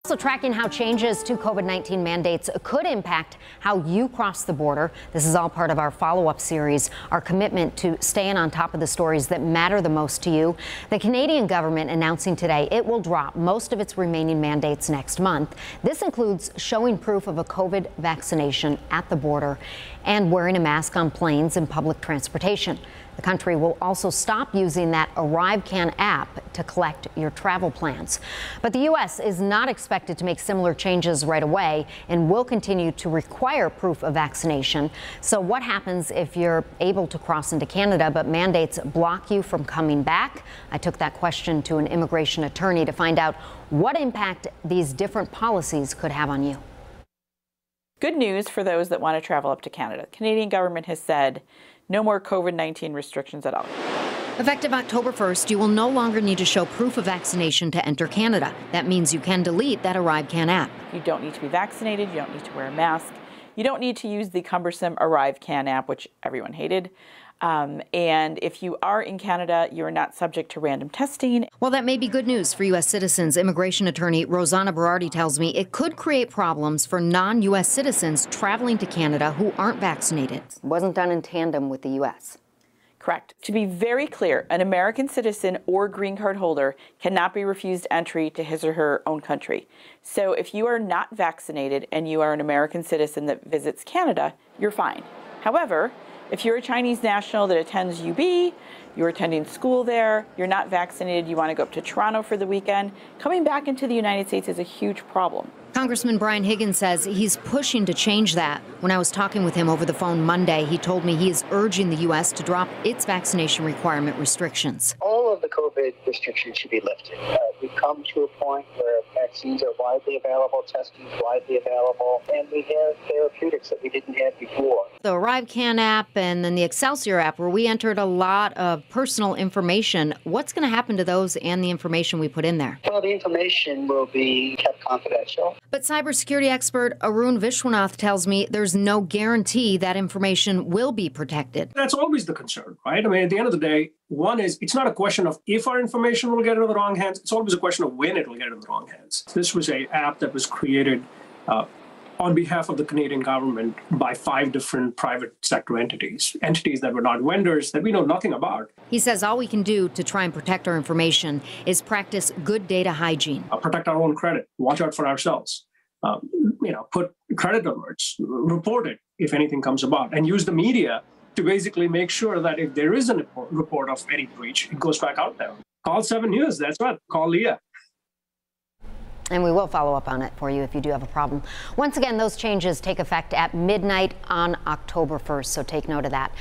Also tracking how changes to COVID-19 mandates could impact how you cross the border. This is all part of our follow-up series, our commitment to staying on top of the stories that matter the most to you. The Canadian government announcing today it will drop most of its remaining mandates next month. This includes showing proof of a COVID vaccination at the border and wearing a mask on planes and public transportation. The country will also stop using that ArriveCan app to collect your travel plans. But the U.S. is not expected to make similar changes right away and will continue to require proof of vaccination. So what happens if you're able to cross into Canada but mandates block you from coming back? I took that question to an immigration attorney to find out what impact these different policies could have on you. Good news for those that want to travel up to Canada. The Canadian government has said no more COVID-19 restrictions at all. Effective October 1st, you will no longer need to show proof of vaccination to enter Canada. That means you can delete that ArriveCan app. You don't need to be vaccinated. You don't need to wear a mask. You don't need to use the cumbersome ArriveCan app, which everyone hated. And if you are in Canada, you are not subject to random testing. Well, that may be good news for U.S. citizens. Immigration attorney Rosanna Berardi tells me it could create problems for non-U.S. citizens traveling to Canada who aren't vaccinated. It wasn't done in tandem with the U.S. Correct. To be very clear, an American citizen or green card holder cannot be refused entry to his or her own country. So if you are not vaccinated and you are an American citizen that visits Canada, you're fine. However, if you're a Chinese national that attends UB, you're attending school there, you're not vaccinated, you want to go up to Toronto for the weekend, coming back into the United States is a huge problem. Congressman Brian Higgins says he's pushing to change that. When I was talking with him over the phone Monday, he told me he is urging the U.S. to drop its vaccination requirement restrictions. All of the COVID restrictions should be lifted. We've come to a point where vaccines are widely available, testing is widely available, and we have therapeutics that we didn't have before. The ArriveCan app and then the Excelsior app, where we entered a lot of personal information, what's going to happen to those and the information we put in there? Well, the information will be kept confidential. But cybersecurity expert Arun Vishwanath tells me there's no guarantee that information will be protected. That's always the concern, right? I mean, at the end of the day, one is it's not a question of if our information will get into the wrong hands. It's always a question of when it will get into the wrong hands. This was an app that was created on behalf of the Canadian government by 5 different private sector entities that were not vendors that we know nothing about. He says all we can do to try and protect our information is practice good data hygiene. Protect our own credit, watch out for ourselves, put credit alerts, report it if anything comes about, and use the media to basically make sure that if there is a report of any breach, it goes back out there. Call 7 News, that's right, call Leah. And we will follow up on it for you if you do have a problem. Once again, those changes take effect at midnight on October 1st, so take note of that.